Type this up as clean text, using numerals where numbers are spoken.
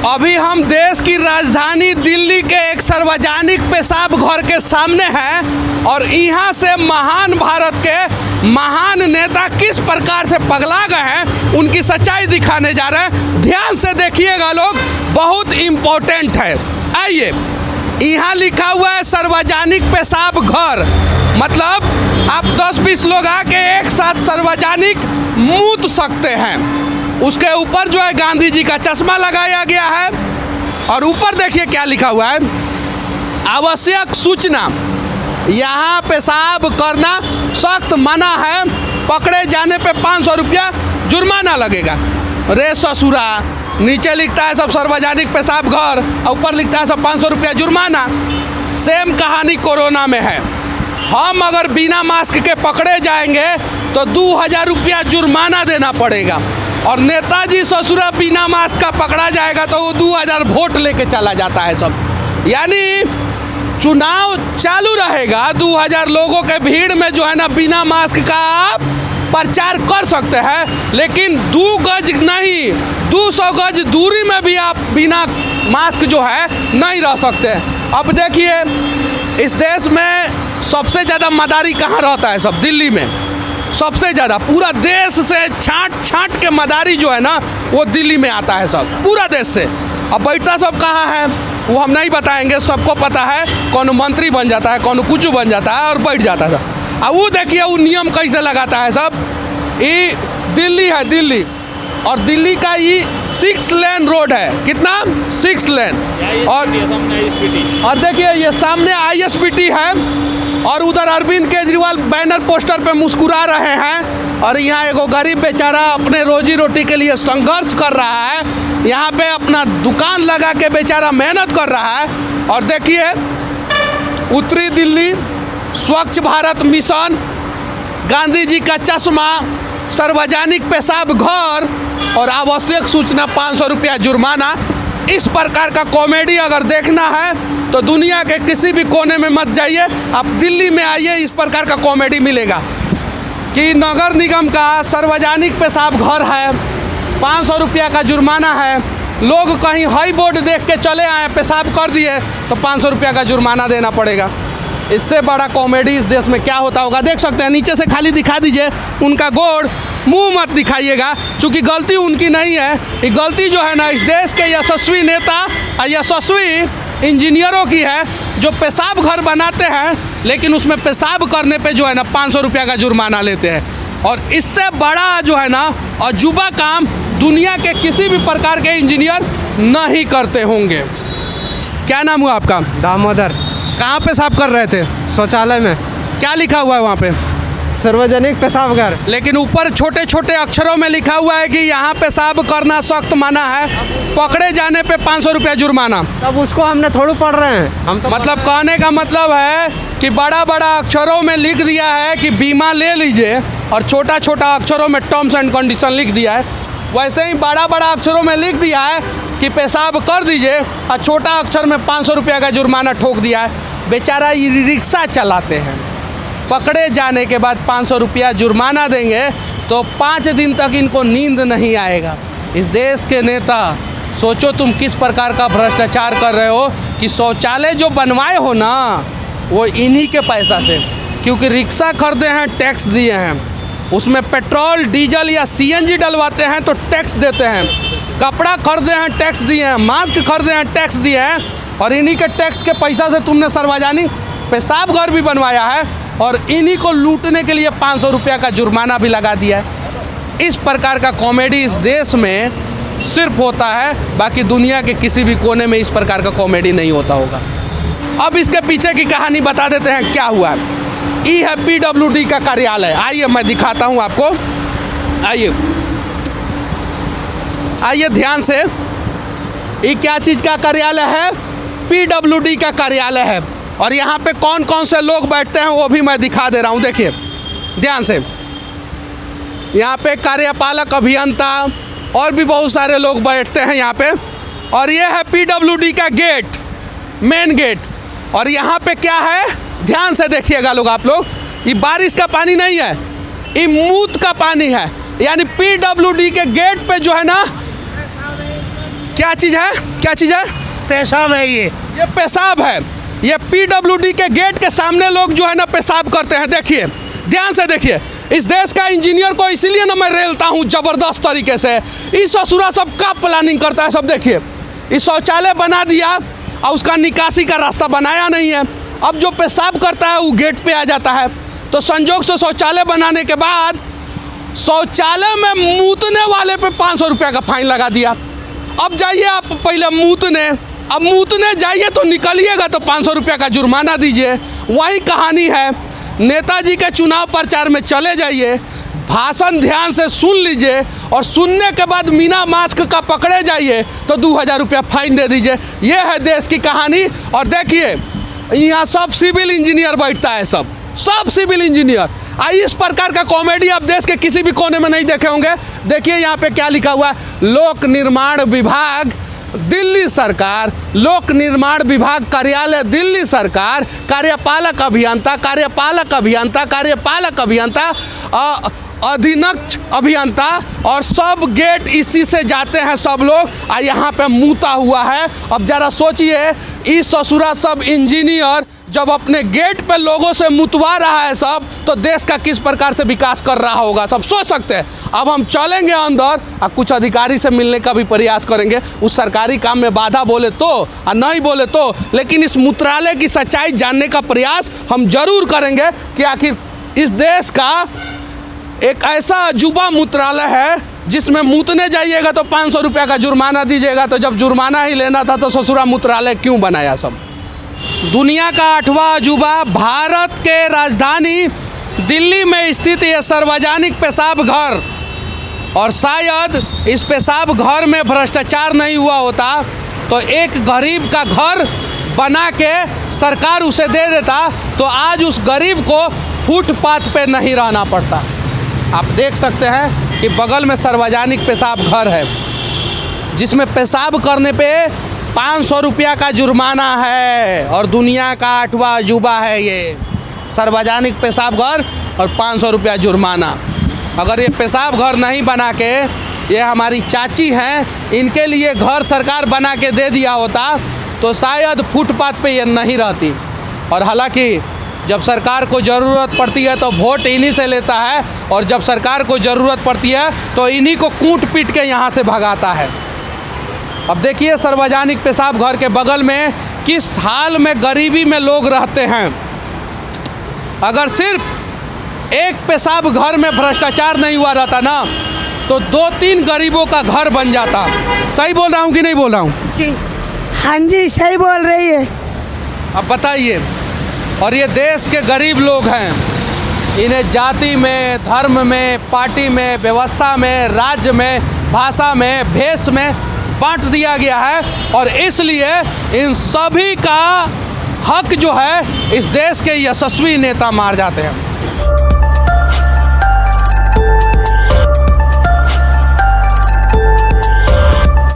अभी हम देश की राजधानी दिल्ली के एक सार्वजनिक पेशाब घर के सामने हैं और यहाँ से महान भारत के महान नेता किस प्रकार से पगला गए हैं उनकी सच्चाई दिखाने जा रहे हैं। ध्यान से देखिएगा लोग, बहुत इम्पोर्टेंट है। आइए, यहाँ लिखा हुआ है सार्वजनिक पेशाब घर, मतलब आप 10-20 लोग आके एक साथ सार्वजनिक मूत सकते हैं। उसके ऊपर जो है गांधी जी का चश्मा लगाया गया है और ऊपर देखिए क्या लिखा हुआ है, आवश्यक सूचना, यहाँ पेशाब करना सख्त मना है, पकड़े जाने पे 500 रुपया जुर्माना लगेगा। रे ससुरा, नीचे लिखता है सब सार्वजनिक पेशाब घर और ऊपर लिखता है सब 500 रुपया जुर्माना। सेम कहानी कोरोना में है। हम अगर बिना मास्क के पकड़े जाएंगे तो 2000 रुपया जुर्माना देना पड़ेगा और नेताजी ससुरा बिना मास्क का पकड़ा जाएगा तो वो 2000 वोट लेके चला जाता है सब। यानी चुनाव चालू रहेगा, 2000 लोगों के भीड़ में जो है ना बिना मास्क का आप प्रचार कर सकते हैं, लेकिन 2 गज नहीं 200 गज दूरी में भी आप बिना मास्क जो है नहीं रह सकते। अब देखिए, इस देश में सबसे ज़्यादा मदारी कहाँ रहता है? सब दिल्ली में सबसे ज़्यादा, पूरा देश से छांट के मदारी जो है ना वो दिल्ली में आता है सब, पूरा देश से। अब बैठता सब कहाँ है वो हम नहीं बताएंगे, सबको पता है। कौन मंत्री बन जाता है, कौन कुछ बन जाता है और बैठ जाता है। अब वो देखिए वो नियम कैसे लगाता है सब। ये दिल्ली है, दिल्ली, और दिल्ली का ये 6 लेन रोड है। कितना? 6 लेन। और देखिए ये सामने ISBT है और उधर अरविंद केजरीवाल बैनर पोस्टर पे मुस्कुरा रहे हैं और यहाँ एगो गरीब बेचारा अपने रोजी रोटी के लिए संघर्ष कर रहा है। यहाँ पे अपना दुकान लगा के बेचारा मेहनत कर रहा है। और देखिए उत्तरी दिल्ली, स्वच्छ भारत मिशन, गांधी जी का चश्मा, सार्वजनिक पेशाब घर और आवश्यक सूचना 500 रुपया जुर्माना। इस प्रकार का कॉमेडी अगर देखना है तो दुनिया के किसी भी कोने में मत जाइए, आप दिल्ली में आइए, इस प्रकार का कॉमेडी मिलेगा कि नगर निगम का सार्वजनिक पेशाब घर है, 500 रुपया का जुर्माना है। लोग कहीं हाई बोर्ड देख के चले आए, पेशाब कर दिए तो 500 रुपया का जुर्माना देना पड़ेगा। इससे बड़ा कॉमेडी इस देश में क्या होता होगा देख सकते हैं। नीचे से खाली दिखा दीजिए उनका गोड़, मुंह मत दिखाइएगा, क्योंकि गलती उनकी नहीं है। ये गलती जो है ना इस देश के यशस्वी नेता और यशस्वी इंजीनियरों की है, जो पेशाब घर बनाते हैं लेकिन उसमें पेशाब करने पे जो है ना 500 रुपया का जुर्माना लेते हैं। और इससे बड़ा जो है ना अजूबा काम दुनिया के किसी भी प्रकार के इंजीनियर नहीं करते होंगे। क्या नाम हुआ आपका? दामोदर। कहाँ पेशाब कर रहे थे? शौचालय में। क्या लिखा हुआ है वहाँ पे? सार्वजनिक पेशाब घर। लेकिन ऊपर छोटे छोटे अक्षरों में लिखा हुआ है कि यहाँ पेशाब करना सख्त मना है, पकड़े जाने पे 500 रुपया जुर्माना। तब उसको हमने थोड़ा पढ़ रहे हैं हम तो। मतलब कहने का मतलब है कि बड़ा बड़ा अक्षरों में लिख दिया है कि बीमा ले लीजिए और छोटा छोटा अक्षरों में टर्म्स एंड कंडीशन लिख दिया है। वैसे ही बड़ा बड़ा अक्षरों में लिख दिया है कि पेशाब कर दीजिए और छोटा अक्षर में 500 रुपया का जुर्माना ठोक दिया है। बेचारा ये रिक्शा चलाते हैं, पकड़े जाने के बाद 500 रुपया जुर्माना देंगे तो 5 दिन तक इनको नींद नहीं आएगा। इस देश के नेता, सोचो तुम किस प्रकार का भ्रष्टाचार कर रहे हो कि शौचालय जो बनवाए हो ना वो इन्हीं के पैसा से, क्योंकि रिक्शा खरीदे हैं टैक्स दिए हैं, उसमें पेट्रोल डीजल या CNG डलवाते हैं तो टैक्स देते हैं, कपड़ा खरीदे हैं टैक्स दिए हैं, मास्क खरीदे हैं टैक्स दिए हैं, और इन्हीं के टैक्स के पैसा से तुमने सार्वजनिक पेशाब घर भी बनवाया है और इन्हीं को लूटने के लिए 500 रुपया का जुर्माना भी लगा दिया है। इस प्रकार का कॉमेडी इस देश में सिर्फ होता है, बाकी दुनिया के किसी भी कोने में इस प्रकार का कॉमेडी नहीं होता होगा। अब इसके पीछे की कहानी बता देते हैं क्या हुआ है। ये है PWD का कार्यालय। आइए मैं दिखाता हूँ आपको, आइए आइए ध्यान से। ये क्या चीज़ का कार्यालय है? PWD का कार्यालय है। और यहाँ पे कौन कौन से लोग बैठते हैं वो भी मैं दिखा दे रहा हूँ, देखिए ध्यान से। यहाँ पे कार्यपालक अभियंता और भी बहुत सारे लोग बैठते हैं यहाँ पे। और ये है PWD का गेट, मेन गेट। और यहाँ पे क्या है, ध्यान से देखिएगा लोग, आप लोग, ये बारिश का पानी नहीं है, ये मूत का पानी है। यानी PWD के गेट पे जो है ना क्या चीज़ है, क्या चीज़ है? पेशाब है ये पेशाब है। ये पीडब्ल्यूडी के गेट के सामने लोग जो है ना पेशाब करते हैं। देखिए, ध्यान से देखिए, इस देश का इंजीनियर को इसीलिए ना मैं रेलता हूँ ज़बरदस्त तरीके से। इस ससुरा सब का प्लानिंग करता है। सब देखिए, इस शौचालय बना दिया और उसका निकासी का रास्ता बनाया नहीं है। अब जो पेशाब करता है वो गेट पे आ जाता है। तो संजोग से शौचालय बनाने के बाद शौचालय में मूतने वाले पे 500 रुपया का फाइन लगा दिया। अब जाइए आप पहले मूतने, अब मूतने जाइए तो निकलिएगा तो 500 रुपया का जुर्माना दीजिए। वही कहानी है। नेताजी के चुनाव प्रचार में चले जाइए, भाषण ध्यान से सुन लीजिए और सुनने के बाद बिना मास्क का पकड़े जाइए तो 2000 रुपया फाइन दे दीजिए। ये है देश की कहानी। और देखिए, यहाँ सब सिविल इंजीनियर बैठता है, सब सिविल इंजीनियर। इस प्रकार का कॉमेडी आप देश के किसी भी कोने में नहीं देखे होंगे। देखिए यहाँ पे क्या लिखा हुआ है, लोक निर्माण विभाग दिल्ली सरकार, लोक निर्माण विभाग कार्यालय दिल्ली सरकार, कार्यपालक अभियंता, कार्यपालक अभियंता, कार्यपालक अभियंता, अधीनक्ष अभियंता, और सब गेट इसी से जाते हैं सब लोग। यहाँ पे मूता हुआ है। अब जरा सोचिए, इस ससुरा सब इंजीनियर जब अपने गेट पे लोगों से मुतवा रहा है सब, तो देश का किस प्रकार से विकास कर रहा होगा सब सोच सकते हैं। अब हम चलेंगे अंदर और कुछ अधिकारी से मिलने का भी प्रयास करेंगे। उस सरकारी काम में बाधा बोले तो और नहीं बोले तो, लेकिन इस मूत्रालय की सच्चाई जानने का प्रयास हम जरूर करेंगे कि आखिर इस देश का एक ऐसा अजूबा मूत्रालय है जिसमें मूतने जाइएगा तो 500 रुपया का जुर्माना दीजिएगा। तो जब जुर्माना ही लेना था तो ससुरा मूत्रालय क्यों बनाया सब? दुनिया का 8वां अजूबा, भारत के राजधानी दिल्ली में स्थित यह सार्वजनिक पेशाब घर। और शायद इस पेशाब घर में भ्रष्टाचार नहीं हुआ होता तो एक गरीब का घर बना के सरकार उसे दे देता, तो आज उस गरीब को फुटपाथ पे नहीं रहना पड़ता। आप देख सकते हैं कि बगल में सार्वजनिक पेशाब घर है जिसमें पेशाब करने पे 500 रुपया का जुर्माना है। और दुनिया का 8वां अजूबा है ये सार्वजनिक पेशाब घर और 500 रुपया जुर्माना। अगर ये पेशाब घर नहीं बना के, ये हमारी चाची हैं, इनके लिए घर सरकार बना के दे दिया होता तो शायद फुटपाथ पे ये नहीं रहती। और हालांकि जब सरकार को ज़रूरत पड़ती है तो वोट इन्हीं से लेता है, और जब सरकार को ज़रूरत पड़ती है तो इन्हीं को कूट पीट के यहाँ से भगाता है। अब देखिए, सार्वजनिक पेशाब घर के बगल में किस हाल में गरीबी में लोग रहते हैं। अगर सिर्फ एक पेशाब घर में भ्रष्टाचार नहीं हुआ रहता ना, तो 2-3 गरीबों का घर बन जाता। सही बोल रहा हूँ कि नहीं बोल रहा हूँ? जी हाँ जी, सही बोल रही है। अब बताइए, और ये देश के गरीब लोग हैं, इन्हें जाति में, धर्म में, पार्टी में, व्यवस्था में, राज्य में, भाषा में, भेष में बांट दिया गया है। और इसलिए इन सभी का हक जो है इस देश के यशस्वी नेता मार जाते हैं।